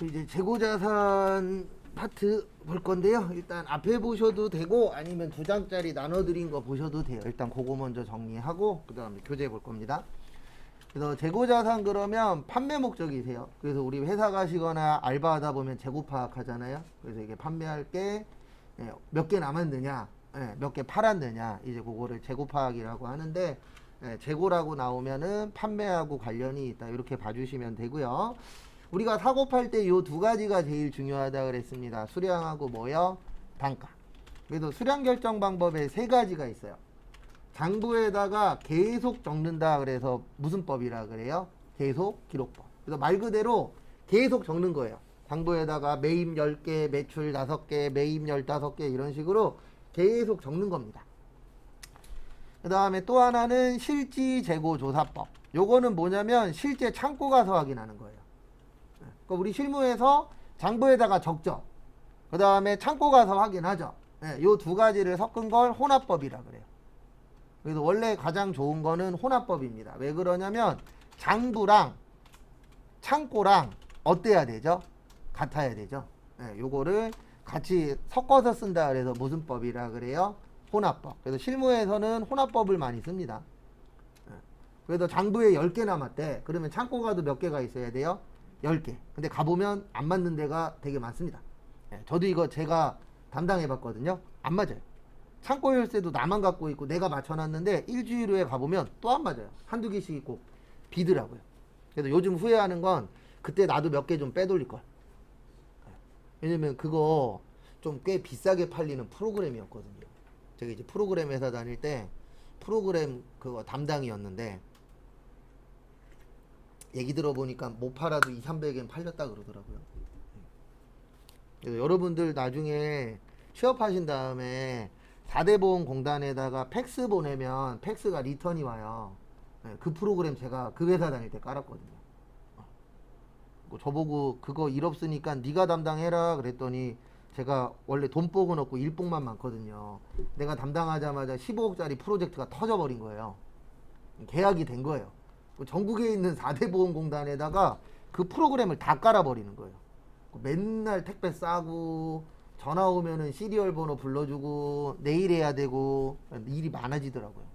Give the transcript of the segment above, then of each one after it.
이제 재고자산 파트 볼 건데요. 일단 앞에 보셔도 되고 아니면 두 장짜리 나눠드린 거 보셔도 돼요. 일단 그거 먼저 정리하고 그 다음에 교재 볼 겁니다. 그래서 재고자산 그러면 판매 목적이세요. 그래서 우리 회사 가시거나 알바하다 보면 재고 파악하잖아요. 그래서 이게 판매할 게 몇 개 남았느냐, 몇 개 팔았느냐, 이제 그거를 재고 파악이라고 하는데 재고라고 나오면은 판매하고 관련이 있다 이렇게 봐주시면 되고요. 우리가 사고 팔 때 요 두 가지가 제일 중요하다 그랬습니다. 수량하고 뭐요? 단가. 그래서 수량 결정 방법에 세 가지가 있어요. 장부에다가 계속 적는다 그래서 무슨 법이라 그래요? 계속 기록법. 그래서 말 그대로 계속 적는 거예요. 장부에다가 매입 10개, 매출 5개, 매입 15개 이런 식으로 계속 적는 겁니다. 그 다음에 또 하나는 실지재고조사법. 요거는 뭐냐면 실제 창고 가서 확인하는 거예요. 그러니까 우리 실무에서 장부에다가 적죠. 그 다음에 창고 가서 확인하죠. 요 두 가지를 섞은 걸 혼합법이라 그래요. 그래서 원래 가장 좋은 거는 혼합법입니다. 왜 그러냐면 장부랑 창고랑 어때야 되죠? 같아야 되죠. 요거를 같이 섞어서 쓴다 그래서 무슨 법이라 그래요? 혼합법. 그래서 실무에서는 혼합법을 많이 씁니다. 그래서 장부에 10개 남았대. 그러면 창고 가도 몇 개가 있어야 돼요? 10개. 근데 가보면 안 맞는 데가 되게 많습니다. 저도 이거 제가 담당해 봤거든요. 안 맞아요. 창고 열쇠도 나만 갖고 있고 내가 맞춰놨는데 일주일 후에 가보면 또 안 맞아요. 한두 개씩 있고 비더라고요. 그래서 요즘 후회하는 건 그때 나도 몇 개 좀 빼돌릴걸. 왜냐면 그거 좀 꽤 비싸게 팔리는 프로그램이었거든요. 제가 이제 프로그램 회사 다닐 때 프로그램 그거 담당이었는데 얘기 들어보니까 못 팔아도 200~300엔 팔렸다 그러더라고요. 그래서 여러분들 나중에 취업하신 다음에 4대 보험공단에다가 팩스 보내면 팩스가 리턴이 와요. 그 프로그램 제가 그 회사 다닐 때 깔았거든요. 저보고 그거 일 없으니까 네가 담당해라 그랬더니 제가 원래 돈복은 없고 일복만 많거든요. 내가 담당하자마자 15억짜리 프로젝트가 터져버린 거예요. 계약이 된 거예요. 전국에 있는 4대 보험공단에다가 그 프로그램을 다 깔아버리는 거예요. 맨날 택배 싸고 전화 오면은 시리얼 번호 불러주고 내일 해야 되고 일이 많아지더라고요.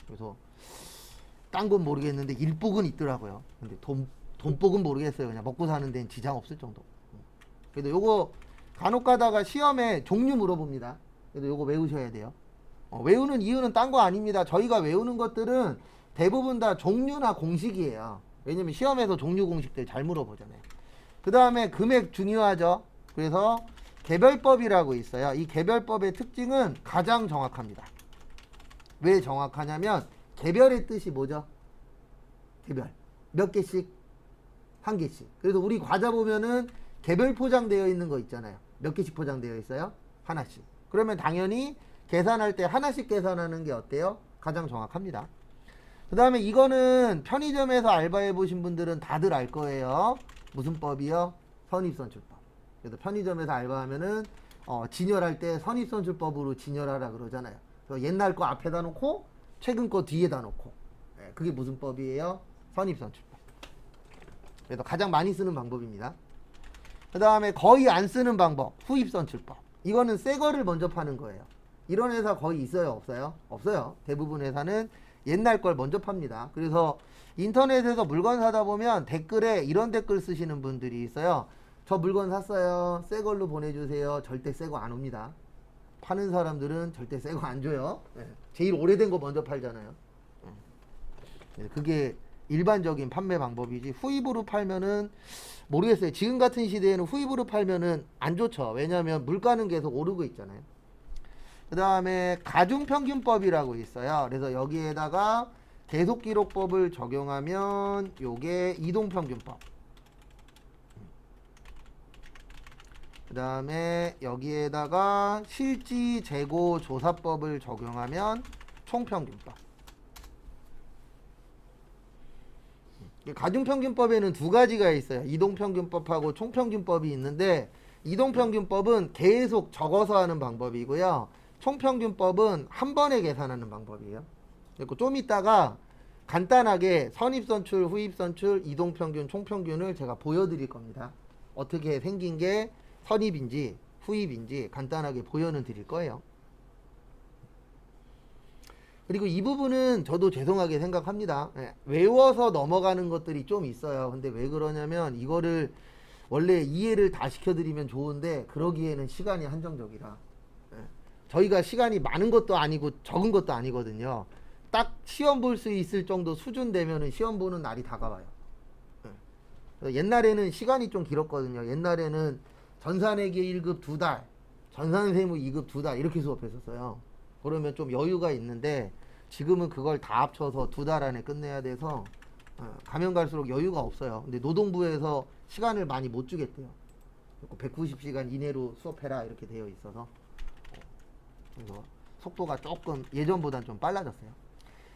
그래서 딴 건 모르겠는데 일복은 있더라고요. 근데 돈복은 모르겠어요. 그냥 먹고 사는 데는 지장 없을 정도. 그래도 요거 간혹 가다가 시험에 종류 물어봅니다. 그래도 요거 외우셔야 돼요. 외우는 이유는 딴 거 아닙니다. 저희가 외우는 것들은 대부분 다 종류나 공식이에요. 왜냐면 시험에서 종류 공식들 잘 물어보잖아요. 그 다음에 금액 중요하죠. 그래서 개별법이라고 있어요. 이 개별법의 특징은 가장 정확합니다. 왜 정확하냐면 개별의 뜻이 뭐죠? 개별. 몇 개씩? 한 개씩. 그래서 우리 과자 보면은 개별 포장되어 있는 거 있잖아요. 몇 개씩 포장되어 있어요? 하나씩. 그러면 당연히 계산할 때 하나씩 계산하는 게 어때요? 가장 정확합니다. 그 다음에 이거는 편의점에서 알바해 보신 분들은 다들 알 거예요. 무슨 법이요? 선입선출법. 그래서 편의점에서 알바하면은 진열할 때 선입선출법으로 진열하라 그러잖아요. 그래서 옛날 거 앞에다 놓고 최근 거 뒤에다 놓고 그게 무슨 법이에요? 선입선출법. 그래서 가장 많이 쓰는 방법입니다. 그 다음에 거의 안 쓰는 방법 후입선출법. 이거는 새 거를 먼저 파는 거예요. 이런 회사 거의 있어요? 없어요? 없어요. 대부분 회사는 옛날 걸 먼저 팝니다. 그래서 인터넷에서 물건 사다 보면 댓글에 이런 댓글 쓰시는 분들이 있어요. 저 물건 샀어요. 새 걸로 보내주세요. 절대 새 거 안 옵니다. 파는 사람들은 절대 새 거 안 줘요. 제일 오래된 거 먼저 팔잖아요. 그게 일반적인 판매 방법이지 후입으로 팔면은 모르겠어요. 지금 같은 시대에는 후입으로 팔면은 안 좋죠. 왜냐하면 물가는 계속 오르고 있잖아요. 그 다음에 가중평균법이라고 있어요. 그래서 여기에다가 계속기록법을 적용하면 요게 이동평균법. 그 다음에 여기에다가 실지재고조사법을 적용하면 총평균법. 가중평균법에는 두 가지가 있어요. 이동평균법하고 총평균법이 있는데 이동평균법은 계속 적어서 하는 방법이고요. 총평균법은 한 번에 계산하는 방법이에요. 그리고 좀 이따가 간단하게 선입선출, 후입선출, 이동평균, 총평균을 제가 보여드릴 겁니다. 어떻게 생긴 게 선입인지 후입인지 간단하게 보여는 드릴 거예요. 그리고 이 부분은 저도 죄송하게 생각합니다. 예, 외워서 넘어가는 것들이 좀 있어요. 근데 왜 그러냐면 이거를 원래 이해를 다 시켜드리면 좋은데 그러기에는 시간이 한정적이라. 예, 저희가 시간이 많은 것도 아니고 적은 것도 아니거든요. 딱 시험 볼 수 있을 정도 수준 되면은 시험 보는 날이 다가와요. 예. 옛날에는 시간이 좀 길었거든요. 옛날에는 전산회계 1급 2달, 전산세무 2급 2달 이렇게 수업했었어요. 그러면 좀 여유가 있는데 지금은 그걸 다 합쳐서 2달 안에 끝내야 돼서 가면 갈수록 여유가 없어요. 근데 노동부에서 시간을 많이 못 주겠대요. 190시간 이내로 수업해라 이렇게 되어 있어서 그래서 속도가 조금 예전보다는 좀 빨라졌어요.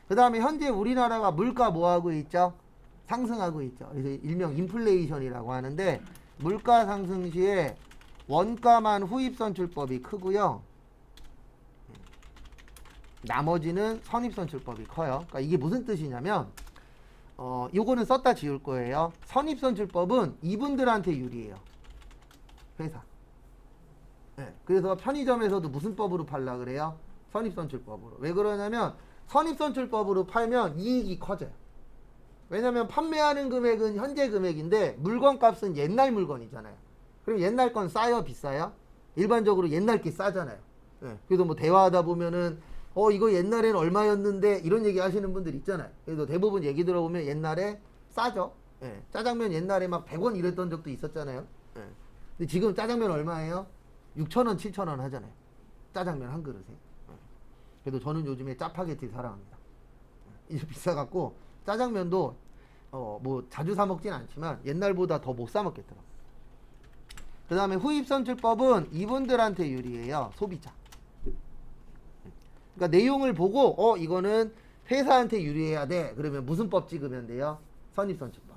그 다음에 현재 우리나라가 물가 뭐 하고 있죠? 상승하고 있죠. 그래서 일명 인플레이션이라고 하는데 물가 상승 시에 원가만 후입선출법이 크고요. 나머지는 선입선출법이 커요. 그러니까 이게 무슨 뜻이냐면 요거는 썼다 지울 거예요. 선입선출법은 이분들한테 유리해요. 회사. 네, 그래서 편의점에서도 무슨 법으로 팔라 그래요? 선입선출법으로. 왜 그러냐면 선입선출법으로 팔면 이익이 커져요. 왜냐면 판매하는 금액은 현재 금액인데 물건값은 옛날 물건이잖아요. 그럼 옛날 건 싸요, 비싸요? 일반적으로 옛날 게 싸잖아요. 네, 그래서 뭐 대화하다 보면은 이거 옛날엔 얼마였는데 이런 얘기 하시는 분들 있잖아요. 그래서 대부분 얘기 들어보면 옛날에 싸죠. 예, 짜장면 옛날에 막 100원 이랬던 적도 있었잖아요. 예. 근데 지금 짜장면 얼마예요? 6,000원, 7,000원 하잖아요. 짜장면 한 그릇에. 예. 그래도 저는 요즘에 짜파게티 사랑합니다. 이제 비싸갖고 짜장면도 뭐 자주 사 먹진 않지만 옛날보다 더 못 사 먹겠더라고요. 그 다음에 후입선출법은 이분들한테 유리해요. 소비자. 그러니까 내용을 보고 이거는 회사한테 유리해야 돼. 그러면 무슨 법 찍으면 돼요? 선입선출법.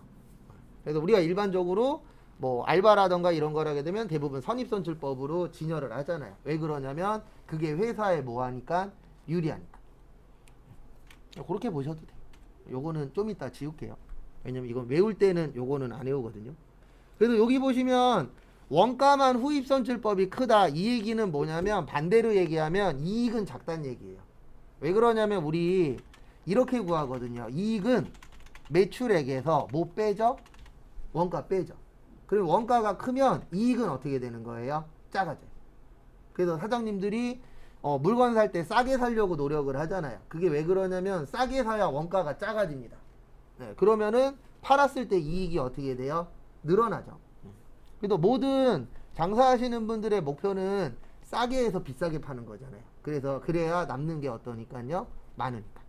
그래서 우리가 일반적으로 뭐 알바라던가 이런 걸 하게 되면 대부분 선입선출법으로 진열을 하잖아요. 왜 그러냐면 그게 회사에 뭐 하니까 유리하니까. 그렇게 보셔도 돼요. 요거는 좀 이따 지울게요. 왜냐면 이건 외울 때는 요거는 안 외우거든요. 그래도 여기 보시면 원가만 후입선출법이 크다. 이 얘기는 뭐냐면 반대로 얘기하면 이익은 작다는 얘기예요. 왜 그러냐면 우리 이렇게 구하거든요. 이익은 매출액에서 뭐 빼죠? 원가 빼죠. 그럼 원가가 크면 이익은 어떻게 되는 거예요? 작아져요. 그래서 사장님들이 물건 살 때 싸게 살려고 노력을 하잖아요. 그게 왜 그러냐면 싸게 사야 원가가 작아집니다. 네, 그러면은 팔았을 때 이익이 어떻게 돼요? 늘어나죠. 그래도 모든 장사하시는 분들의 목표는 싸게 해서 비싸게 파는 거잖아요. 그래서 그래야 남는 게 어떠니까요? 많으니까.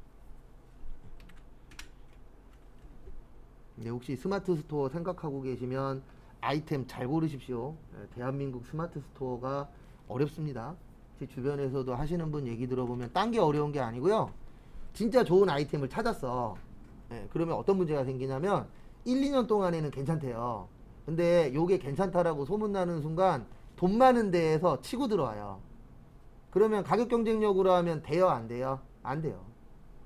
네, 혹시 스마트 스토어 생각하고 계시면 아이템 잘 고르십시오. 네, 대한민국 스마트 스토어가 어렵습니다. 제 주변에서도 하시는 분 얘기 들어보면 딴 게 어려운 게 아니고요. 진짜 좋은 아이템을 찾았어. 네, 그러면 어떤 문제가 생기냐면 1, 2년 동안에는 괜찮대요. 근데 요게 괜찮다라고 소문나는 순간 돈 많은 데에서 치고 들어와요. 그러면 가격 경쟁력으로 하면 돼요, 안 돼요? 안 돼요.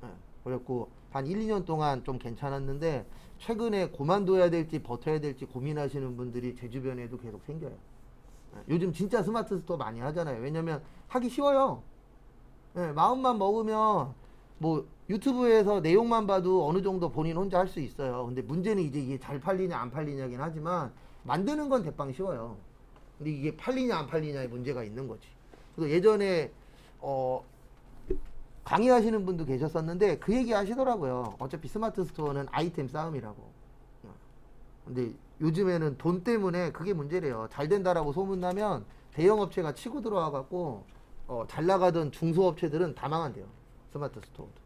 네. 그래갖고 한 1, 2년 동안 좀 괜찮았는데 최근에 그만둬야 될지 버텨야 될지 고민하시는 분들이 제 주변에도 계속 생겨요. 네. 요즘 진짜 스마트 스토어 많이 하잖아요. 왜냐면 하기 쉬워요. 네. 마음만 먹으면 뭐 유튜브에서 내용만 봐도 어느 정도 본인 혼자 할 수 있어요. 근데 문제는 이제 이게 잘 팔리냐 안 팔리냐긴 하지만 만드는 건 대빵 쉬워요. 근데 이게 팔리냐 안 팔리냐의 문제가 있는 거지. 그래서 예전에 강의하시는 분도 계셨었는데 그 얘기 하시더라고요. 어차피 스마트 스토어는 아이템 싸움이라고. 근데 요즘에는 돈 때문에 그게 문제래요. 잘 된다라고 소문나면 대형 업체가 치고 들어와 갖고 잘 나가던 중소업체들은 다 망한대요. 스마트 스토어도.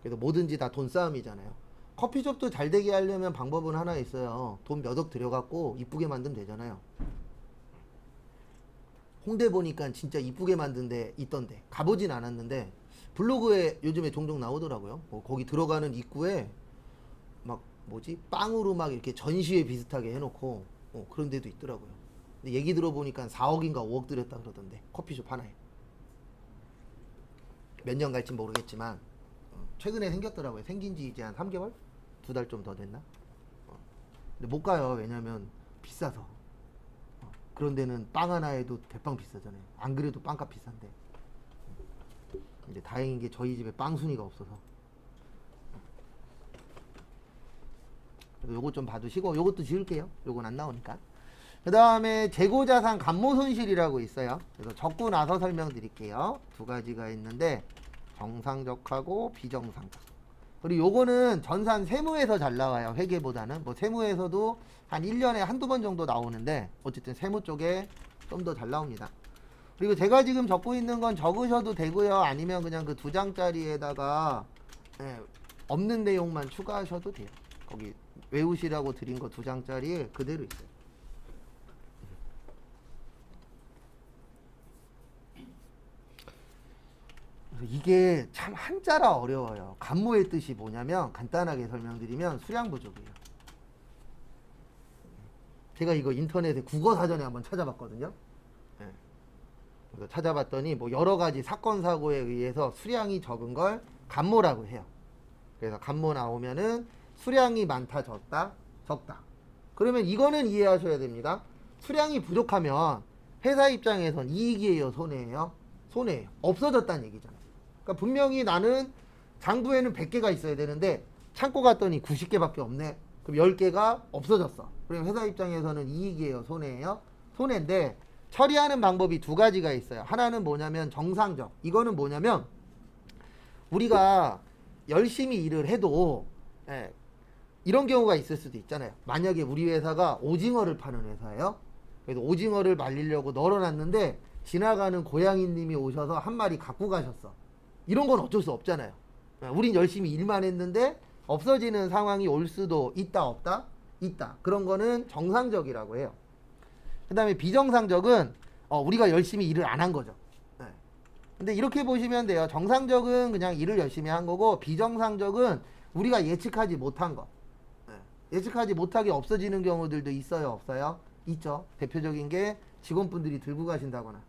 그래서 뭐든지 다 돈 싸움이잖아요. 커피숍도 잘 되게 하려면 방법은 하나 있어요. 돈 몇 억 들여갖고 이쁘게 만들면 되잖아요. 홍대 보니까 진짜 이쁘게 만든 데 있던데 가보진 않았는데 블로그에 요즘에 종종 나오더라고요. 거기 들어가는 입구에 막 뭐지 빵으로 막 이렇게 전시회 비슷하게 해놓고 그런 데도 있더라고요. 근데 얘기 들어보니까 4억인가 5억 들였다 그러던데 커피숍 하나에. 몇 년 갈지 모르겠지만 최근에 생겼더라고요. 생긴 지 이제 한 3개월? 2달 좀 더 됐나? 근데 못 가요. 왜냐면 비싸서. 그런 데는 빵 하나에도 대빵 비싸잖아요. 안 그래도 빵값 비싼데. 근데 다행인 게 저희 집에 빵 순이가 없어서. 요거 좀 봐두시고 요것도 지울게요. 요건 안 나오니까. 그 다음에 재고자산 감모손실이라고 있어요. 그래서 적고 나서 설명드릴게요. 두 가지가 있는데 정상적하고 비정상적. 그리고 요거는 전산 세무에서 잘 나와요. 회계보다는. 뭐 세무에서도 한 1년에 한두 번 정도 나오는데 어쨌든 세무 쪽에 좀 더 잘 나옵니다. 그리고 제가 지금 적고 있는 건 적으셔도 되고요. 아니면 그냥 그 2장짜리에다가 없는 내용만 추가하셔도 돼요. 거기 외우시라고 드린 거 2장짜리에 그대로 있어요. 이게 참 한자라 어려워요. 감모의 뜻이 뭐냐면 간단하게 설명드리면 수량 부족이에요. 제가 이거 인터넷에 국어사전에 한번 찾아봤거든요. 그래서 찾아봤더니 뭐 여러 가지 사건 사고에 의해서 수량이 적은 걸 감모라고 해요. 그래서 감모 나오면은 수량이 많다, 적다. 그러면 이거는 이해하셔야 됩니다. 수량이 부족하면 회사 입장에선 이익이에요, 손해예요? 손해예요. 없어졌다는 얘기잖아요. 그러니까 분명히 나는 장부에는 100개가 있어야 되는데 창고 갔더니 90개밖에 없네. 그럼 10개가 없어졌어. 그럼 회사 입장에서는 이익이에요, 손해예요? 손해인데 처리하는 방법이 두 가지가 있어요. 하나는 뭐냐면 정상적. 이거는 뭐냐면 우리가 열심히 일을 해도 이런 경우가 있을 수도 있잖아요. 만약에 우리 회사가 오징어를 파는 회사예요. 그래서 오징어를 말리려고 널어놨는데 지나가는 고양이님이 오셔서 한 마리 갖고 가셨어. 이런 건 어쩔 수 없잖아요. 우린 열심히 일만 했는데 없어지는 상황이 올 수도 있다, 없다? 있다. 그런 거는 정상적이라고 해요. 그 다음에 비정상적은 우리가 열심히 일을 안 한 거죠. 근데 이렇게 보시면 돼요. 정상적은 그냥 일을 열심히 한 거고 비정상적은 우리가 예측하지 못한 거. 예측하지 못하게 없어지는 경우들도 있어요, 없어요? 있죠. 대표적인 게 직원분들이 들고 가신다거나.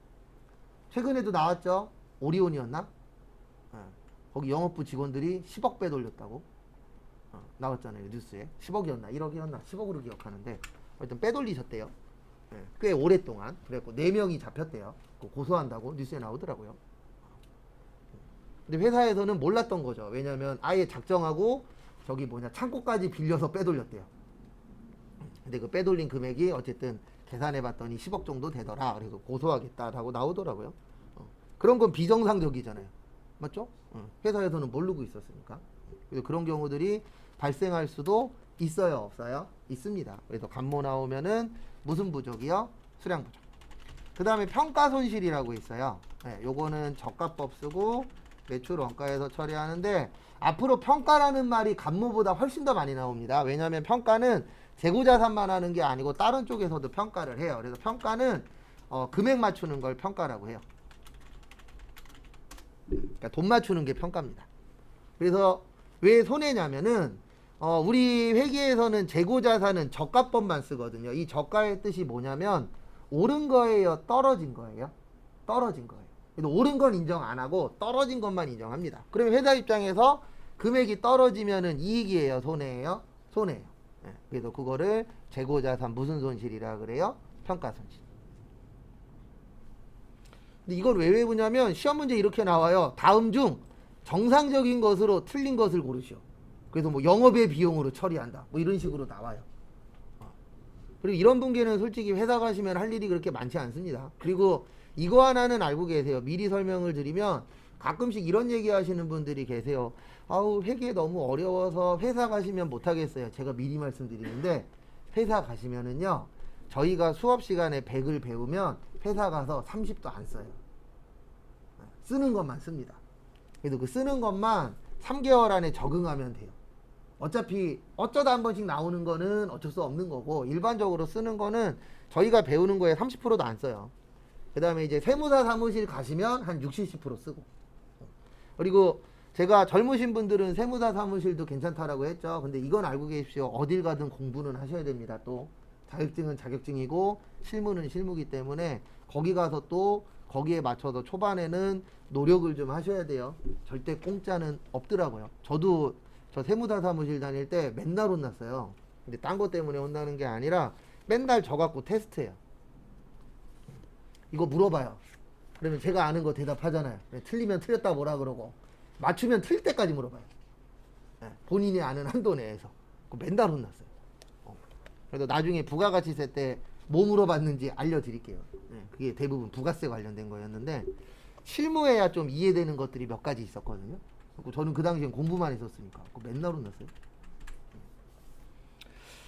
최근에도 나왔죠. 오리온이었나? 거기 영업부 직원들이 10억 빼돌렸다고 나왔잖아요, 뉴스에. 10억이었나 1억이었나 10억으로 기억하는데 하여튼 빼돌리셨대요. 꽤 오랫동안. 그래갖고 4명이 잡혔대요. 고소한다고 뉴스에 나오더라고요. 근데 회사에서는 몰랐던 거죠. 왜냐면 아예 작정하고 창고까지 빌려서 빼돌렸대요. 근데 그 빼돌린 금액이 어쨌든 계산해 봤더니 10억 정도 되더라. 그래서 고소하겠다라고 나오더라고요. 그런 건 비정상적이잖아요. 맞죠? 회사에서는 모르고 있었으니까. 그래서 그런 경우들이 발생할 수도 있어요, 없어요? 있습니다. 그래서 감모 나오면은 무슨 부족이요? 수량 부족. 그 다음에 평가 손실이라고 있어요. 요거는 저가법 쓰고 매출 원가에서 처리하는데 앞으로 평가라는 말이 감모보다 훨씬 더 많이 나옵니다. 왜냐하면 평가는 재고자산만 하는 게 아니고 다른 쪽에서도 평가를 해요. 그래서 평가는 금액 맞추는 걸 평가라고 해요. 그러니까 돈 맞추는 게 평가입니다. 그래서 왜 손해냐면은 우리 회계에서는 재고자산은 저가법만 쓰거든요. 이 저가의 뜻이 뭐냐면 오른 거예요, 떨어진 거예요? 떨어진 거예요. 그래서 오른 건 인정 안 하고 떨어진 것만 인정합니다. 그러면 회사 입장에서 금액이 떨어지면은 이익이에요, 손해예요? 손해예요. 그래서 그거를 재고자산 무슨 손실이라 그래요? 평가손실. 근데 이걸 왜 외우냐면 시험 문제 이렇게 나와요. 다음 중 정상적인 것으로 틀린 것을 고르시오. 그래서 뭐 영업의 비용으로 처리한다. 뭐 이런 식으로 나와요. 그리고 이런 분께는 솔직히 회사 가시면 할 일이 그렇게 많지 않습니다. 그리고 이거 하나는 알고 계세요. 미리 설명을 드리면 가끔씩 이런 얘기 하시는 분들이 계세요. 아우, 회계 너무 어려워서 회사 가시면 못하겠어요. 제가 미리 말씀드리는데 회사 가시면은요, 저희가 수업 시간에 100을 배우면 회사 가서 30도 안 써요. 쓰는 것만 씁니다. 그래서 그 쓰는 것만 3개월 안에 적응하면 돼요. 어차피 어쩌다 한 번씩 나오는 거는 어쩔 수 없는 거고 일반적으로 쓰는 거는 저희가 배우는 거에 30%도 안 써요. 그 다음에 이제 세무사 사무실 가시면 한 60, 70% 쓰고. 그리고 제가 젊으신 분들은 세무사 사무실도 괜찮다라고 했죠. 근데 이건 알고 계십시오. 어딜 가든 공부는 하셔야 됩니다. 또 자격증은 자격증이고 실무는 실무기 때문에 거기 가서 또 거기에 맞춰서 초반에는 노력을 좀 하셔야 돼요. 절대 공짜는 없더라고요. 저도 저 세무사 사무실 다닐 때 맨날 혼났어요. 근데 딴 거 때문에 혼나는 게 아니라 맨날 저 갖고 테스트해요. 이거 물어봐요. 그러면 제가 아는 거 대답하잖아요. 틀리면 틀렸다 뭐라 그러고 맞추면 틀릴 때까지 물어봐요. 본인이 아는 한도 내에서. 맨날 혼났어요. 그래도 나중에 부가가치세 때 뭐 물어봤는지 알려드릴게요. 그게 대부분 부가세 관련된 거였는데 실무해야 좀 이해되는 것들이 몇 가지 있었거든요. 저는 그 당시엔 공부만 했었으니까 맨날 혼났어요.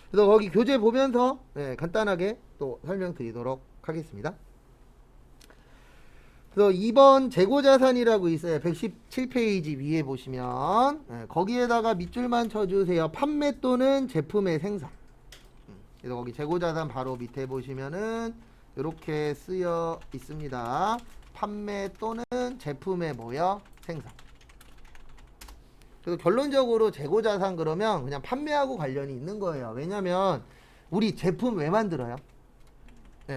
그래서 거기 교재 보면서 간단하게 또 설명드리도록 하겠습니다. 그래서 2번 재고자산이라고 있어요. 117페이지 위에 보시면 거기에다가 밑줄만 쳐주세요. 판매 또는 제품의 생산. 그래서 거기 재고자산 바로 밑에 보시면은 이렇게 쓰여 있습니다. 판매 또는 제품의 뭐요? 생산. 그래서 결론적으로 재고자산 그러면 그냥 판매하고 관련이 있는 거예요. 왜냐면 우리 제품 왜 만들어요?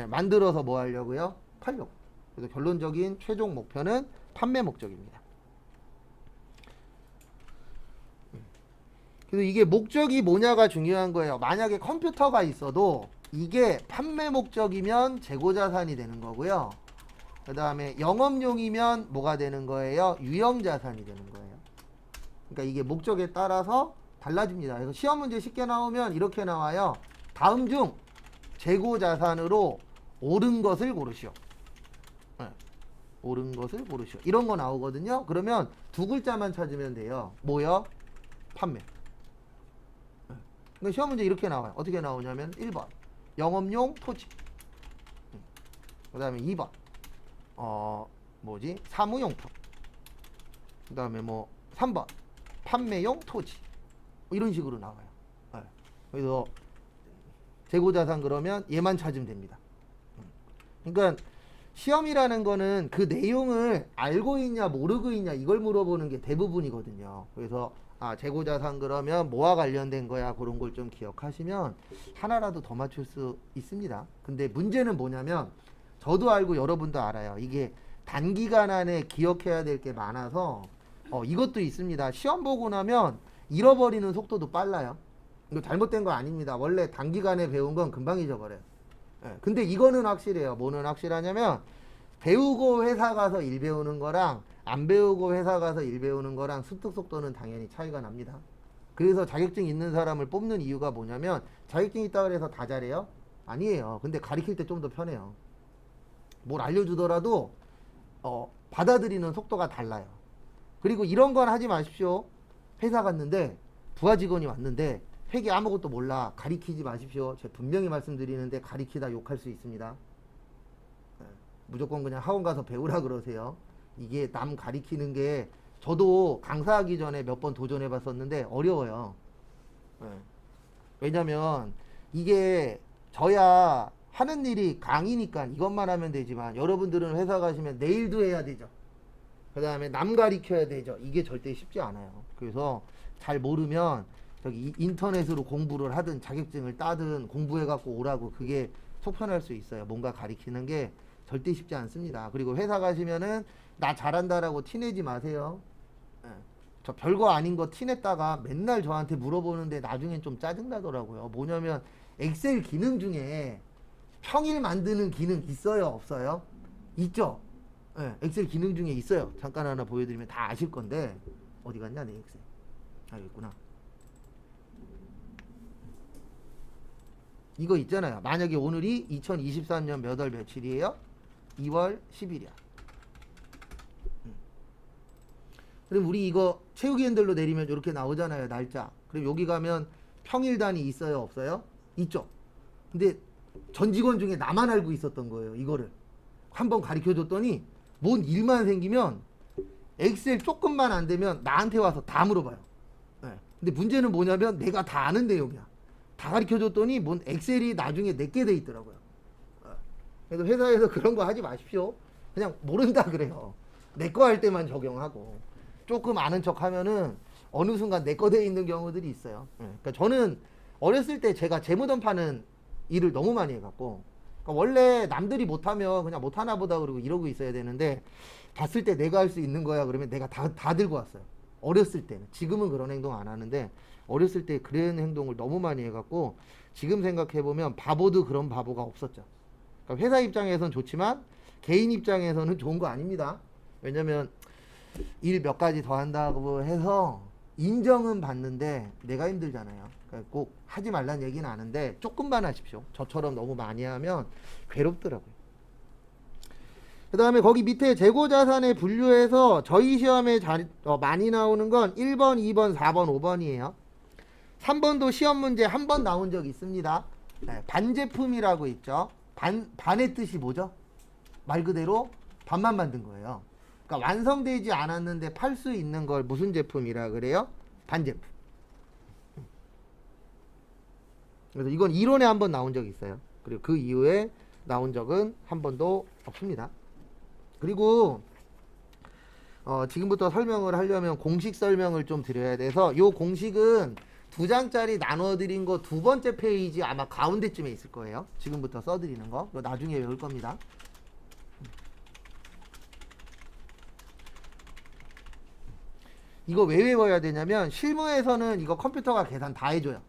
만들어서 뭐 하려고요? 팔려고. 그래서 결론적인 최종 목표는 판매 목적입니다. 그래서 이게 목적이 뭐냐가 중요한 거예요. 만약에 컴퓨터가 있어도 이게 판매 목적이면 재고자산이 되는 거고요. 그 다음에 영업용이면 뭐가 되는 거예요? 유형자산이 되는 거예요. 그러니까 이게 목적에 따라서 달라집니다. 그래서 시험 문제 쉽게 나오면 이렇게 나와요. 다음 중 재고자산으로 옳은 것을 고르시오. 옳은 것을 고르시오. 이런 거 나오거든요. 그러면 두 글자만 찾으면 돼요. 뭐요? 판매. 그러니까 시험 문제 이렇게 나와요. 어떻게 나오냐면 1번 영업용 토지. 그 다음에 2번 사무용품. 그 다음에 뭐 3번 판매용 토지. 이런 식으로 나와요. 그래서 재고자산 그러면 얘만 찾으면 됩니다. 그러니까 시험이라는 거는 그 내용을 알고 있냐 모르고 있냐 이걸 물어보는 게 대부분이거든요. 그래서 재고자산 그러면 뭐와 관련된 거야 그런 걸 좀 기억하시면 하나라도 더 맞출 수 있습니다. 근데 문제는 뭐냐면 저도 알고 여러분도 알아요. 이게 단기간 안에 기억해야 될 게 많아서 이것도 있습니다. 시험 보고 나면 잃어버리는 속도도 빨라요. 이거 잘못된 거 아닙니다. 원래 단기간에 배운 건 금방 잊어버려요. 근데 이거는 확실해요. 뭐는 확실하냐면 배우고 회사 가서 일 배우는 거랑 안 배우고 회사 가서 일 배우는 거랑 습득 속도는 당연히 차이가 납니다. 그래서 자격증 있는 사람을 뽑는 이유가 뭐냐면 자격증 있다 그래서 다 잘해요? 아니에요. 근데 가르칠 때 좀 더 편해요. 뭘 알려주더라도 받아들이는 속도가 달라요. 그리고 이런 건 하지 마십시오. 회사 갔는데 부하 직원이 왔는데 회계 아무것도 몰라. 가리키지 마십시오. 제가 분명히 말씀드리는데 가리키다 욕할 수 있습니다. 무조건 그냥 학원 가서 배우라 그러세요. 이게 남 가리키는 게 저도 강사하기 전에 몇 번 도전해 봤었는데 어려워요. 왜냐면 이게 저야 하는 일이 강의니까 이것만 하면 되지만 여러분들은 회사 가시면 내일도 해야 되죠. 그 다음에 남 가리켜야 되죠. 이게 절대 쉽지 않아요. 그래서 잘 모르면 저기 인터넷으로 공부를 하든 자격증을 따든 공부해 갖고 오라고 그게 속편할 수 있어요. 뭔가 가리키는 게 절대 쉽지 않습니다. 그리고 회사 가시면은 나 잘한다라고 티내지 마세요. 저 별거 아닌 거 티냈다가 맨날 저한테 물어보는데 나중엔 좀 짜증나더라고요. 뭐냐면 엑셀 기능 중에 평일 만드는 기능 있어요? 없어요? 있죠? 엑셀 기능 중에 있어요. 잠깐 하나 보여드리면 다 아실 건데 어디 갔냐 내 엑셀. 여기 있구나. 이거 있잖아요. 만약에 오늘이 2023년 몇 월 며칠이에요? 2월 10일이야. 그럼 우리 이거 채우기 핸들로 내리면 이렇게 나오잖아요. 날짜. 그럼 여기 가면 평일 단위 있어요? 없어요? 있죠. 근데 전 직원 중에 나만 알고 있었던 거예요. 이거를. 한번 가르쳐 줬더니 뭔 일만 생기면 엑셀 조금만 안 되면 나한테 와서 다 물어봐요. 근데 문제는 뭐냐면 내가 다 아는 내용이야. 다 가르쳐 줬더니 뭔 엑셀이 나중에 내게 돼 있더라고요. 그래서 회사에서 그런 거 하지 마십시오. 그냥 모른다 그래요. 내 거 할 때만 적용하고 조금 아는 척 하면은 어느 순간 내 거 돼 있는 경우들이 있어요. 그러니까 저는 어렸을 때 제가 재무덤 파는 일을 너무 많이 해갖고 그러니까 원래 남들이 못하면 그냥 못하나 보다 그러고 이러고 있어야 되는데 봤을 때 내가 할 수 있는 거야 그러면 내가 다 들고 왔어요. 어렸을 때는. 지금은 그런 행동 안 하는데 어렸을 때 그런 행동을 너무 많이 해갖고 지금 생각해보면 바보도 그런 바보가 없었죠. 그러니까 회사 입장에선 좋지만 개인 입장에서는 좋은 거 아닙니다. 왜냐면 일 몇 가지 더 한다고 해서 인정은 받는데 내가 힘들잖아요. 그러니까 꼭 하지 말란 얘기는 아는데 조금만 하십시오. 저처럼 너무 많이 하면 괴롭더라고요. 그 다음에 거기 밑에 재고자산에 분류해서 저희 시험에 많이 나오는 건 1번, 2번, 4번, 5번이에요. 3번도 시험 문제 한 번 나온 적 있습니다. 네, 반제품이라고 있죠. 반의 뜻이 뭐죠? 말 그대로 반만 만든 거예요. 그러니까 완성되지 않았는데 팔 수 있는 걸 무슨 제품이라 그래요? 반제품. 그래서 이건 이론에 한 번 나온 적이 있어요. 그리고 그 이후에 나온 적은 한 번도 없습니다. 그리고 지금부터 설명을 하려면 공식 설명을 좀 드려야 돼서 요 공식은 2장짜리 나눠드린 거 2번째 페이지 아마 가운데쯤에 있을 거예요. 지금부터 써드리는 거. 이거 나중에 외울 겁니다. 이거 왜 외워야 되냐면 실무에서는 이거 컴퓨터가 계산 다 해줘요.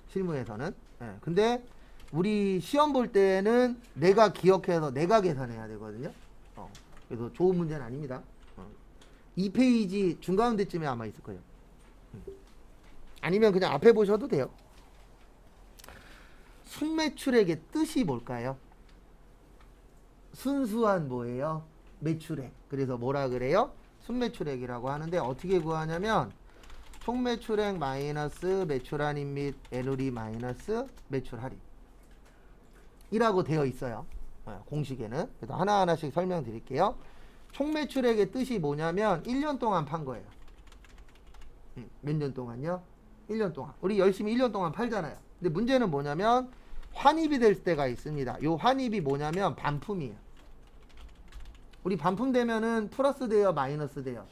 실무에서는. 네. 근데 우리 시험 볼 때는 내가 기억해서 내가 계산해야 되거든요. 그래서 좋은 문제는 아닙니다. 2페이지 중가운데쯤에 아마 있을 거예요. 아니면 그냥 앞에 보셔도 돼요. 순매출액의 뜻이 뭘까요? 순수한 뭐예요? 매출액. 그래서 뭐라 그래요? 순매출액이라고 하는데 어떻게 구하냐면 총매출액 마이너스 매출할인 및 애누리 마이너스 매출할인 이라고 되어 있어요. 공식에는. 그래서 하나하나씩 설명드릴게요. 총매출액의 뜻이 뭐냐면 1년 동안 판 거예요. 몇 년 동안요? 1년 동안. 우리 열심히 1년 동안 팔잖아요. 근데 문제는 뭐냐면 환입이 될 때가 있습니다. 요 환입이 뭐냐면 반품이에요. 우리 반품 되면은 플러스 돼요? 마이너스 돼요?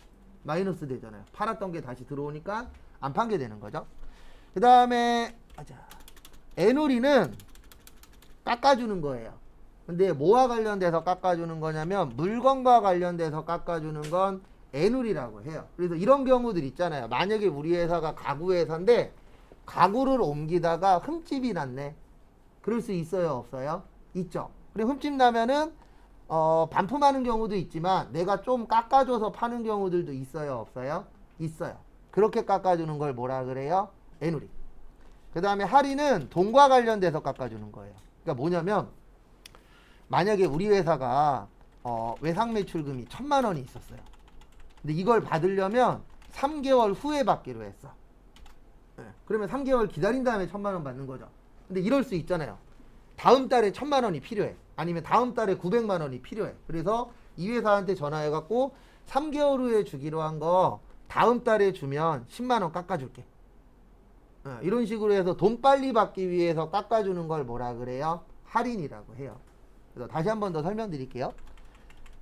마이너스 되잖아요. 팔았던 게 다시 들어오니까 안 판 게 되는 거죠. 그 다음에 애누리는 깎아주는 거예요. 근데 뭐와 관련돼서 깎아주는 거냐면 물건과 관련돼서 깎아주는 건 애누리라고 해요. 그래서 이런 경우들 있잖아요. 만약에 우리 회사가 가구 회사인데 가구를 옮기다가 흠집이 났네. 그럴 수 있어요? 없어요? 있죠. 그리고 흠집 나면은 반품하는 경우도 있지만 내가 좀 깎아줘서 파는 경우들도 있어요? 없어요? 있어요. 그렇게 깎아주는 걸 뭐라 그래요? 애누리. 그 다음에 할인은 돈과 관련돼서 깎아주는 거예요. 그러니까 뭐냐면 만약에 우리 회사가 외상 매출금이 1,000만 원이 있었어요. 근데 이걸 받으려면 3개월 후에 받기로 했어. 네. 그러면 3개월 기다린 다음에 1,000만 원 받는 거죠. 근데 이럴 수 있잖아요. 다음 달에 1,000만 원이 필요해. 아니면 다음 달에 900만 원이 필요해. 그래서 이 회사한테 전화해갖고 3개월 후에 주기로 한 거 다음 달에 주면 10만 원 깎아줄게. 이런 식으로 해서 돈 빨리 받기 위해서 깎아주는 걸 뭐라 그래요? 할인이라고 해요. 그래서 다시 한 번 더 설명드릴게요.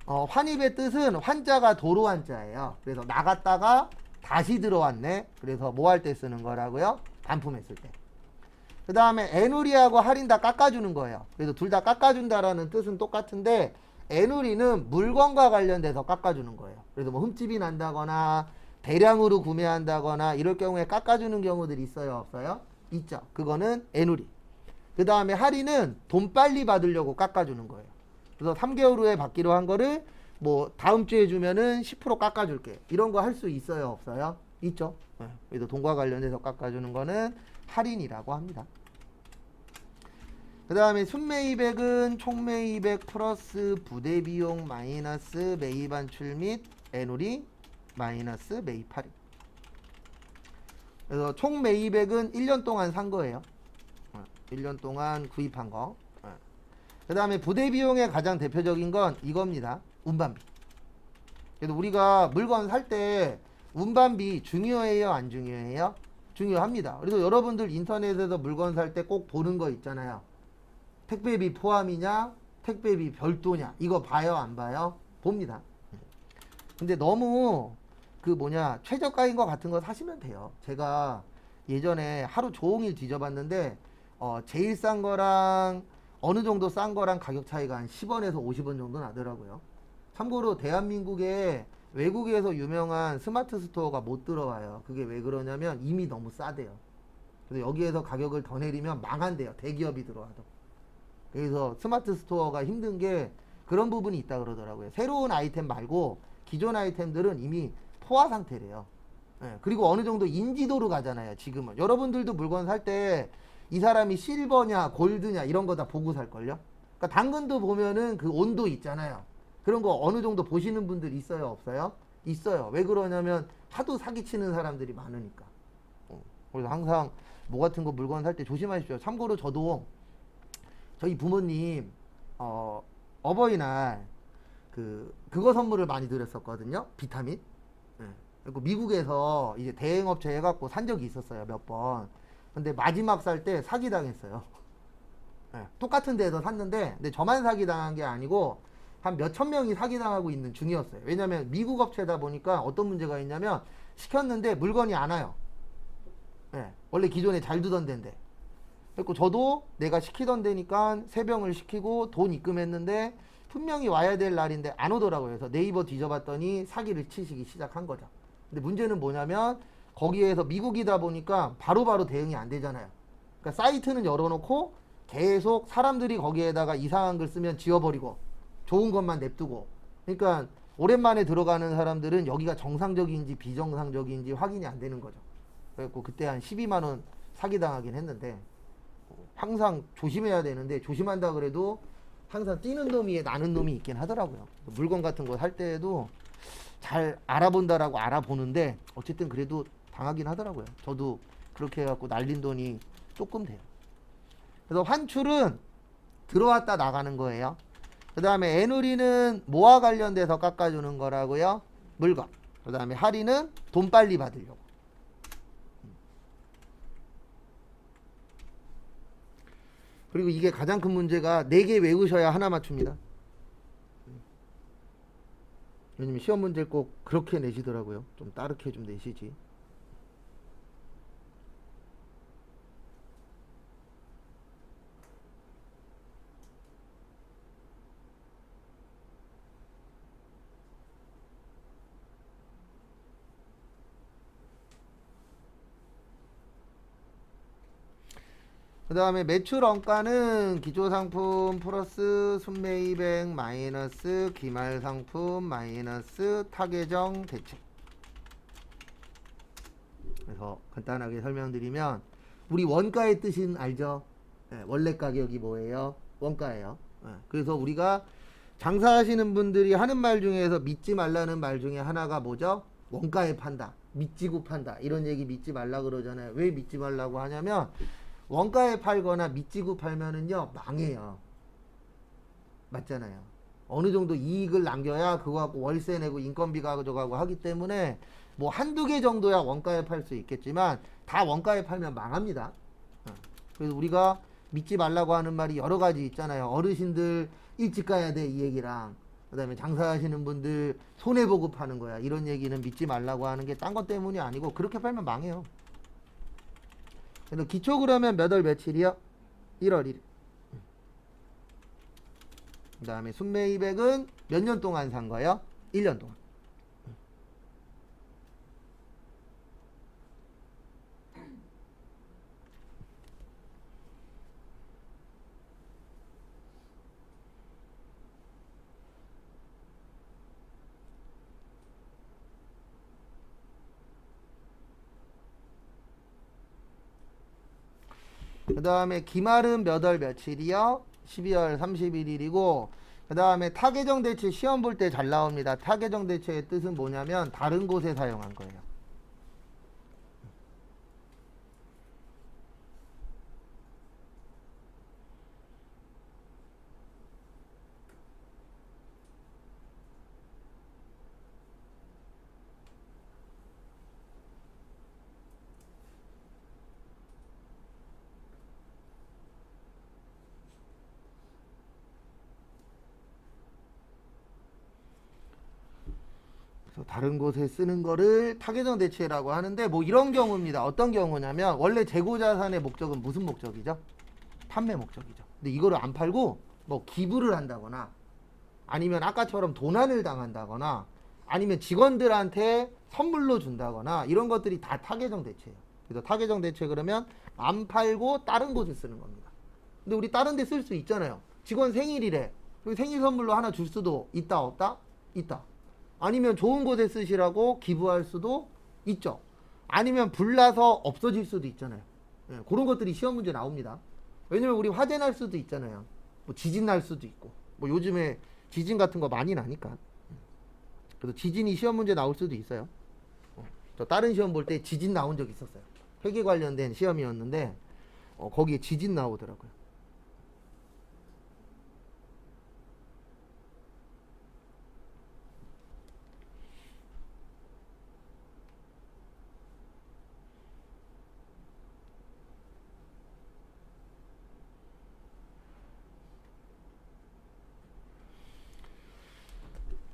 환입의 뜻은 환자가 도로 환자예요. 그래서 나갔다가 다시 들어왔네. 그래서 뭐 할 때 쓰는 거라고요? 반품했을 때. 그 다음에 애누리하고 할인 다 깎아주는 거예요. 그래서 둘 다 깎아준다라는 뜻은 똑같은데 애누리는 물건과 관련돼서 깎아주는 거예요. 그래서 뭐 흠집이 난다거나 대량으로 구매한다거나 이럴 경우에 깎아주는 경우들이 있어요? 없어요? 있죠. 그거는 애누리. 그 다음에 할인은 돈 빨리 받으려고 깎아주는 거예요. 그래서 3개월 후에 받기로 한 거를 뭐 다음 주에 주면은 10% 깎아줄게. 이런 거 할 수 있어요? 없어요? 있죠. 그래서 돈과 관련해서 깎아주는 거는 할인이라고 합니다. 그 다음에 순매입액은 총매입액 플러스 부대비용 마이너스 매입한출 및 애누리 마이너스 매입할인. 그래서 총매입액은 1년 동안 산 거예요. 1년 동안 구입한 거. 그 다음에 부대비용의 가장 대표적인 건 이겁니다. 운반비. 그래서 우리가 물건 살 때 운반비 중요해요? 안 중요해요? 중요합니다. 그래서 여러분들 인터넷에서 물건 살 때 꼭 보는 거 있잖아요. 택배비 포함이냐? 택배비 별도냐? 이거 봐요? 안 봐요? 봅니다. 근데 너무 최저가인 거 같은 거 사시면 돼요. 제가 예전에 하루 종일 뒤져봤는데 제일 싼 거랑 어느 정도 싼 거랑 가격 차이가 한 10원에서 50원 정도 나더라고요. 참고로 대한민국에 외국에서 유명한 스마트 스토어가 못 들어와요. 그게 왜 그러냐면 이미 너무 싸대요. 그래서 여기에서 가격을 더 내리면 망한대요. 대기업이 들어와도. 그래서 스마트 스토어가 힘든 게 그런 부분이 있다 그러더라고요. 새로운 아이템 말고 기존 아이템들은 이미 포화 상태래요. 예, 그리고 어느 정도 인지도로 가잖아요. 지금은 여러분들도 물건 살 때 이 사람이 실버냐 골드냐 이런 거 다 보고 살걸요. 그러니까 당근도 보면은 그 온도 있잖아요. 그런 거 어느 정도 보시는 분들 있어요, 없어요? 있어요. 왜 그러냐면 하도 사기치는 사람들이 많으니까. 그래서 항상 뭐 같은 거 물건 살 때 조심하십시오. 참고로 저도 저희 부모님 어버이날 그거 선물을 많이 드렸었거든요. 비타민. 예. 그리고 미국에서 이제 대행업체 해갖고 산 적이 있었어요. 몇 번. 근데 마지막 살 때 사기당했어요. 예. 똑같은 데에서 샀는데 근데 저만 사기당한 게 아니고 한 몇천 명이 사기당하고 있는 중이었어요. 왜냐면 미국 업체다 보니까 어떤 문제가 있냐면 시켰는데 물건이 안 와요. 예. 원래 기존에 잘 두던 데인데. 그리고 저도 내가 시키던 데니까 세 병을 시키고 돈 입금했는데 분명히 와야 될 날인데 안 오더라고요. 그래서 네이버 뒤져봤더니 사기를 치시기 시작한 거죠. 근데 문제는 뭐냐면 거기에서 미국이다 보니까 바로바로 대응이 안 되잖아요. 그러니까 사이트는 열어놓고 계속 사람들이 거기에다가 이상한 글 쓰면 지워버리고 좋은 것만 냅두고. 그러니까 오랜만에 들어가는 사람들은 여기가 정상적인지 비정상적인지 확인이 안 되는 거죠. 그래갖고 그때 한 12만 원 사기당하긴 했는데 항상 조심해야 되는데 조심한다 그래도 항상 뛰는 놈이 나는 놈이 있긴 하더라고요. 물건 같은 거 살 때에도 잘 알아본다라고 알아보는데 어쨌든 그래도 당하긴 하더라고요. 저도 그렇게 해갖고 날린 돈이 조금 돼요. 그래서 환출은 들어왔다 나가는 거예요. 그 다음에 애누리는 뭐와 관련돼서 깎아주는 거라고요? 물건. 그 다음에 할인은 돈 빨리 받으려고. 그리고 이게 가장 큰 문제가 4개 외우셔야 하나 맞춥니다. 왜냐면 시험 문제를 꼭 그렇게 내시더라고요. 좀 따르게 좀 내시지. 그 다음에 매출 원가는 기초상품 플러스 순매입액 마이너스 기말상품 마이너스 타계정 대책. 그래서 간단하게 설명드리면 우리 원가의 뜻은 알죠? 네, 원래 가격이 뭐예요? 원가예요. 네, 그래서 우리가 장사하시는 분들이 하는 말 중에서 믿지 말라는 말 중에 하나가 뭐죠? 원가에 판다. 믿지고 판다. 이런 얘기 믿지 말라 그러잖아요. 왜 믿지 말라고 하냐면 원가에 팔거나 믿지고 팔면은요 망해요. 맞잖아요. 어느 정도 이익을 남겨야 그거 갖고 월세 내고 인건비 가져가고 하기 때문에 뭐 한두 개 정도야 원가에 팔 수 있겠지만 다 원가에 팔면 망합니다. 그래서 우리가 믿지 말라고 하는 말이 여러 가지 있잖아요. 어르신들 일찍 가야 돼 이 얘기랑 그 다음에 장사하시는 분들 손해보고 파는 거야 이런 얘기는 믿지 말라고 하는 게 딴 것 때문이 아니고 그렇게 팔면 망해요. 그래서 기초 그러면 몇 월 며칠이요? 1월 1일. 그 다음에 순매입액은 몇 년 동안 산 거예요? 1년 동안. 그 다음에 기말은 몇 월 며칠이요? 12월 31일이고 그 다음에 타계정 대체 시험 볼 때 잘 나옵니다. 타계정 대체의 뜻은 뭐냐면 다른 곳에 사용한 거예요. 그래서 다른 곳에 쓰는 거를 타계정 대체라고 하는데 뭐 이런 경우입니다. 어떤 경우냐면 원래 재고자산의 목적은 무슨 목적이죠? 판매 목적이죠. 근데 이거를 안 팔고 뭐 기부를 한다거나 아니면 아까처럼 도난을 당한다거나 아니면 직원들한테 선물로 준다거나 이런 것들이 다 타계정 대체예요. 그래서 타계정 대체 그러면 안 팔고 다른 곳에 쓰는 겁니다. 근데 우리 다른 데 쓸 수 있잖아요. 직원 생일이래. 생일 선물로 하나 줄 수도 있다 없다? 있다. 아니면 좋은 곳에 쓰시라고 기부할 수도 있죠. 아니면 불나서 없어질 수도 있잖아요. 예, 그런 것들이 시험 문제 나옵니다. 왜냐면 우리 화재 날 수도 있잖아요. 뭐 지진 날 수도 있고. 뭐 요즘에 지진 같은 거 많이 나니까. 그래서 지진이 시험 문제 나올 수도 있어요. 저 다른 시험 볼 때 지진 나온 적 있었어요. 회계 관련된 시험이었는데 거기에 지진 나오더라고요.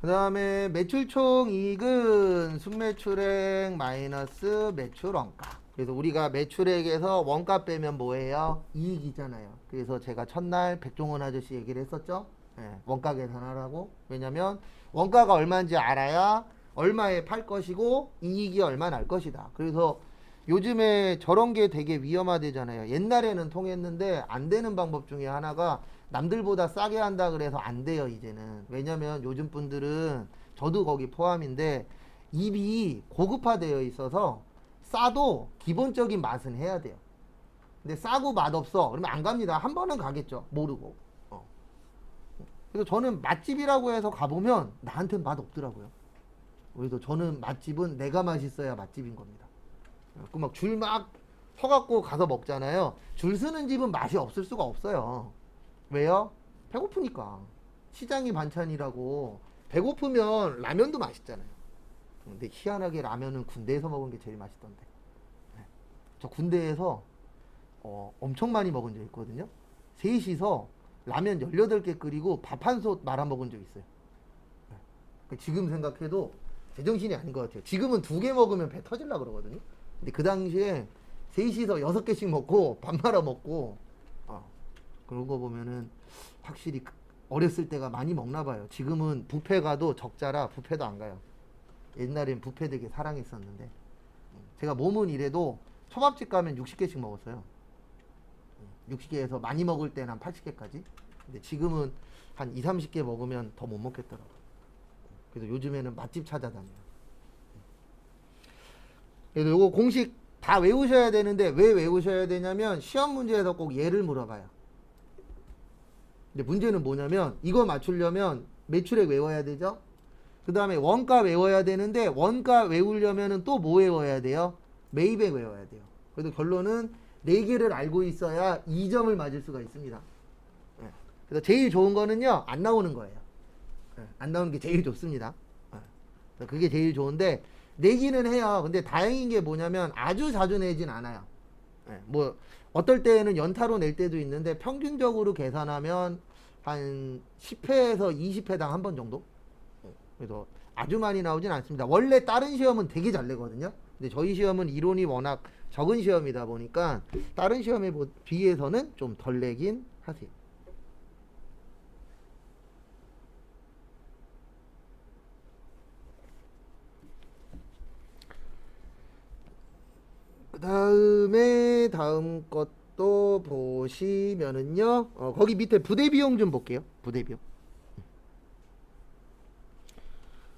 그 다음에 매출총 이익은 순매출액 마이너스 매출 원가. 그래서 우리가 매출액에서 원가 빼면 뭐예요? 이익이잖아요. 그래서 제가 첫날 백종원 아저씨 얘기를 했었죠. 예, 원가 계산하라고. 왜냐면 원가가 얼마인지 알아야 얼마에 팔 것이고 이익이 얼마 날 것이다. 그래서 요즘에 저런 게 되게 위험하대잖아요. 옛날에는 통했는데 안 되는 방법 중에 하나가 남들보다 싸게 한다 그래서 안 돼요, 이제는. 왜냐면 요즘 분들은 저도 거기 포함인데 입이 고급화되어 있어서 싸도 기본적인 맛은 해야 돼요. 근데 싸고 맛없어 그러면 안 갑니다. 한 번은 가겠죠, 모르고. 그래서 저는 맛집이라고 해서 가보면 나한테는 맛없더라고요. 그래서 저는 맛집은 내가 맛있어야 맛집인 겁니다. 그 막 줄 막 서갖고 가서 먹잖아요. 줄 서는 집은 맛이 없을 수가 없어요. 왜요? 배고프니까. 시장이 반찬이라고. 배고프면 라면도 맛있잖아요. 근데 희한하게 라면은 군대에서 먹은 게 제일 맛있던데. 네. 저 군대에서 엄청 많이 먹은 적 있거든요. 셋이서 라면 18개 끓이고 밥 한 솥 말아 먹은 적 있어요. 네. 지금 생각해도 제정신이 아닌 것 같아요. 지금은 2개 먹으면 배 터질라 그러거든요. 근데 그 당시에 셋이서 6개씩 먹고 밥 말아 먹고 그런 거 보면은 확실히 어렸을 때가 많이 먹나 봐요. 지금은 뷔페 가도 적자라 뷔페도 안 가요. 옛날엔 뷔페 되게 사랑했었는데 제가 몸은 이래도 초밥집 가면 60개씩 먹었어요. 60개에서 많이 먹을 때는 한 80개까지. 근데 지금은 한 2, 30개 먹으면 더 못 먹겠더라고요. 그래서 요즘에는 맛집 찾아다녀요. 그래서 요거 공식 다 외우셔야 되는데 왜 외우셔야 되냐면 시험 문제에서 꼭 얘를 물어봐요. 근데 문제는 뭐냐면 이거 맞추려면 매출액 외워야 되죠. 그 다음에 원가 외워야 되는데 원가 외우려면 또 뭐 외워야 돼요? 매입액 외워야 돼요. 그래서 결론은 4개를 알고 있어야 2점을 맞을 수가 있습니다. 그래서 제일 좋은 거는요 안 나오는 거예요. 안 나오는 게 제일 좋습니다. 그게 제일 좋은데 내기는 해요. 근데 다행인 게 뭐냐면 아주 자주 내진 않아요. 뭐 어떨 때는 연타로 낼 때도 있는데 평균적으로 계산하면 한 10회에서 20회당 한 번 정도? 그래서 아주 많이 나오진 않습니다. 원래 다른 시험은 되게 잘 내거든요. 근데 저희 시험은 이론이 워낙 적은 시험이다 보니까 다른 시험에 비해서는 좀 덜 내긴 하세요. 그 다음에 다음 것도 보시면은요 거기 밑에 부대 비용 좀 볼게요. 부대 비용.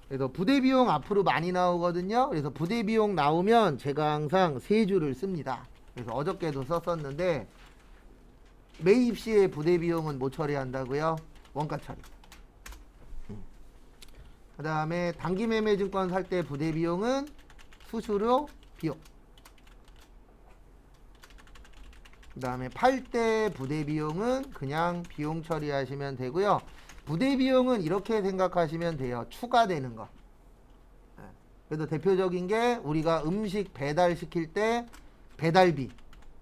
그래서 부대 비용 앞으로 많이 나오거든요. 그래서 부대 비용 나오면 제가 항상 3줄을 씁니다. 그래서 어저께도 썼었는데 매입 시에 부대 비용은 뭐 처리한다고요? 원가 처리. 그 다음에 단기 매매 증권 살 때 부대 비용은 수수료 비용. 그 다음에 팔 때 부대 비용은 그냥 비용 처리하시면 되고요. 부대 비용은 이렇게 생각하시면 돼요. 추가되는 거. 그래서 대표적인 게 우리가 음식 배달시킬 때 배달비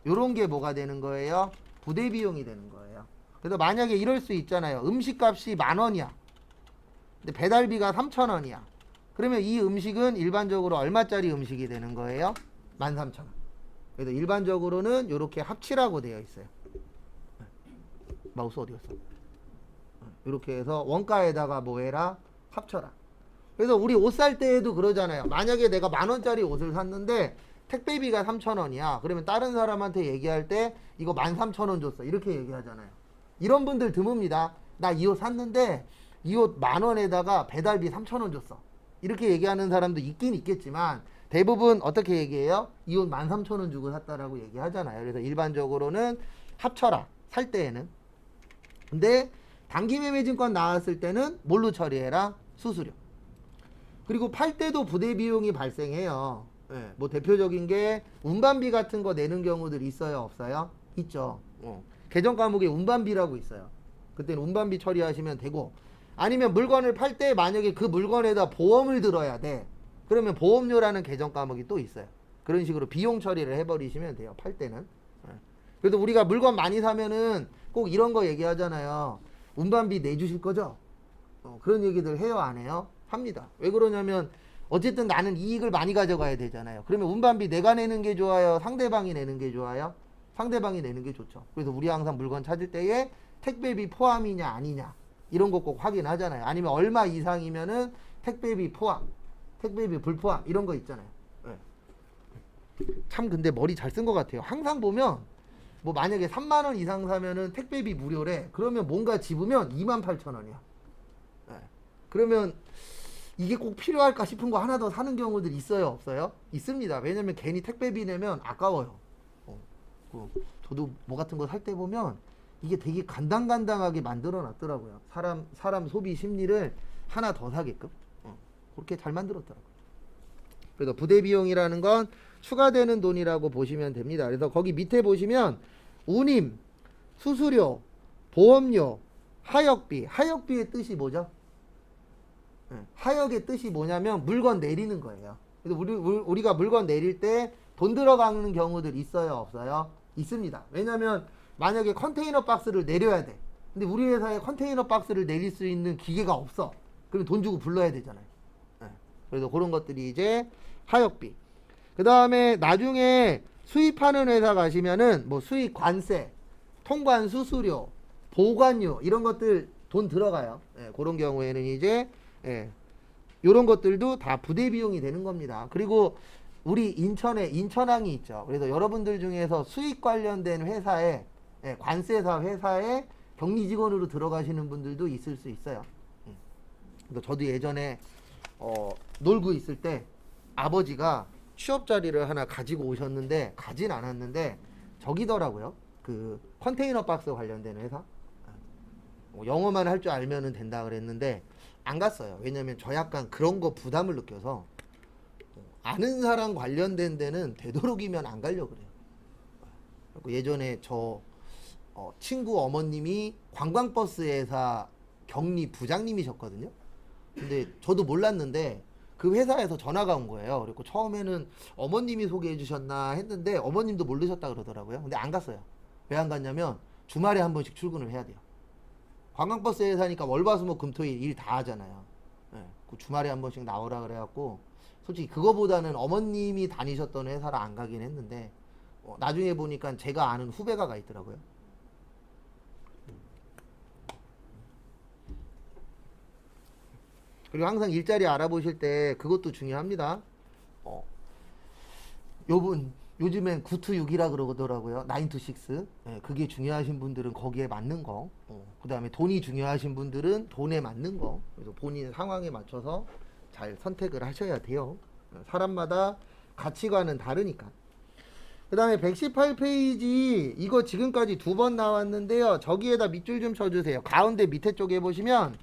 요런 게 뭐가 되는 거예요? 부대 비용이 되는 거예요. 그래서 만약에 이럴 수 있잖아요. 음식값이 10,000원이야. 근데 배달비가 3,000원이야. 그러면 이 음식은 일반적으로 얼마짜리 음식이 되는 거예요? 13,000원. 그래서 일반적으로는 이렇게 합치라고 되어 있어요. 마우스 어디 갔어? 이렇게 해서 원가에다가 뭐 해라? 합쳐라. 그래서 우리 옷 살 때에도 그러잖아요. 만약에 내가 10,000원짜리 옷을 샀는데 택배비가 3,000원이야. 그러면 다른 사람한테 얘기할 때 이거 13,000원 줬어. 이렇게 얘기하잖아요. 이런 분들 드뭅니다. 나 이 옷 샀는데 이 옷 10,000원에다가 배달비 3,000원 줬어. 이렇게 얘기하는 사람도 있긴 있겠지만 대부분 어떻게 얘기해요? 이 옷 13,000원 주고 샀다라고 얘기하잖아요. 그래서 일반적으로는 합쳐라. 살 때에는. 근데 단기매매증권 나왔을 때는 뭘로 처리해라? 수수료. 그리고 팔 때도 부대 비용이 발생해요. 예, 뭐 대표적인 게 운반비 같은 거 내는 경우들 있어요? 없어요? 있죠. 계정 과목에 운반비라고 있어요. 그때는 운반비 처리하시면 되고, 아니면 물건을 팔 때 만약에 그 물건에다 보험을 들어야 돼. 그러면 보험료라는 계정 과목이 또 있어요. 그런 식으로 비용 처리를 해버리시면 돼요. 팔 때는. 예. 그래도 우리가 물건 많이 사면은 꼭 이런 거 얘기하잖아요. 운반비 내주실 거죠? 그런 얘기들 해요, 안 해요? 합니다. 왜 그러냐면 어쨌든 나는 이익을 많이 가져가야 되잖아요. 그러면 운반비 내가 내는 게 좋아요? 상대방이 내는 게 좋아요? 상대방이 내는 게 좋죠. 그래서 우리 항상 물건 찾을 때에 택배비 포함이냐 아니냐 이런 거 꼭 확인하잖아요. 아니면 얼마 이상이면은 택배비 포함, 택배비 불포함 이런 거 있잖아요. 네. 참 근데 머리 잘 쓴 것 같아요. 항상 보면 뭐 만약에 3만원 이상 사면은 택배비 무료래. 그러면 뭔가 집으면 28,000원이야. 네. 그러면 이게 꼭 필요할까 싶은 거 하나 더 사는 경우들 있어요? 없어요? 있습니다. 왜냐면 괜히 택배비 내면 아까워요. 저도 뭐 같은 거 살 때 보면 이게 되게 간당간당하게 만들어 놨더라고요. 사람 소비 심리를 하나 더 사게끔. 그렇게 잘 만들었더라고요. 그래서 부대 비용이라는 건 추가되는 돈이라고 보시면 됩니다. 그래서 거기 밑에 보시면 운임, 수수료, 보험료, 하역비. 하역비의 뜻이 뭐죠? 하역의 뜻이 뭐냐면 물건 내리는 거예요. 그래서 우리가 물건 내릴 때 돈 들어가는 경우들 있어요? 없어요? 있습니다. 왜냐면 만약에 컨테이너 박스를 내려야 돼. 근데 우리 회사에 컨테이너 박스를 내릴 수 있는 기계가 없어. 그럼 돈 주고 불러야 되잖아요. 그래서 그런 것들이 이제 하역비. 그 다음에 나중에 수입하는 회사 가시면은 뭐 수입 관세, 통관 수수료, 보관료 이런 것들 돈 들어가요. 그런 경우에는 이제 이런 것들도 다 부대 비용이 되는 겁니다. 그리고 우리 인천에 인천항이 있죠. 그래서 여러분들 중에서 수익 관련된 회사에 관세사 회사에 격리 직원으로 들어가시는 분들도 있을 수 있어요. 그래서 저도 예전에 놀고 있을 때 아버지가 취업 자리를 하나 가지고 오셨는데 가진 않았는데 저기더라고요. 그 컨테이너 박스 관련된 회사. 영어만 할 줄 알면은 된다 그랬는데 안 갔어요. 왜냐면 저 약간 그런 거 부담을 느껴서 아는 사람 관련된 데는 되도록이면 안 가려고 그래요. 예전에 저 친구 어머님이 관광버스 회사 격리 부장님이셨거든요. 근데 저도 몰랐는데 그 회사에서 전화가 온 거예요. 그리고 처음에는 어머님이 소개해 주셨나 했는데 어머님도 모르셨다 그러더라고요. 근데 안 갔어요. 왜 안 갔냐면 주말에 한 번씩 출근을 해야 돼요. 관광버스 회사니까 월화수목 금토일 일 다 하잖아요. 그 주말에 한 번씩 나오라 그래갖고 솔직히 그거보다는 어머님이 다니셨던 회사를 안 가긴 했는데 나중에 보니까 제가 아는 후배가 가 있더라고요. 그리고 항상 일자리 알아보실 때 그것도 중요합니다. 요즘엔 9to6이라 그러더라고요. 9to6. 그게 중요하신 분들은 거기에 맞는 거. 그 다음에 돈이 중요하신 분들은 돈에 맞는 거. 그래서 본인 상황에 맞춰서 잘 선택을 하셔야 돼요. 사람마다 가치관은 다르니까. 그 다음에 118페이지 이거 지금까지 2번 나왔는데요. 저기에다 밑줄 좀 쳐주세요. 가운데 밑에 쪽에 보시면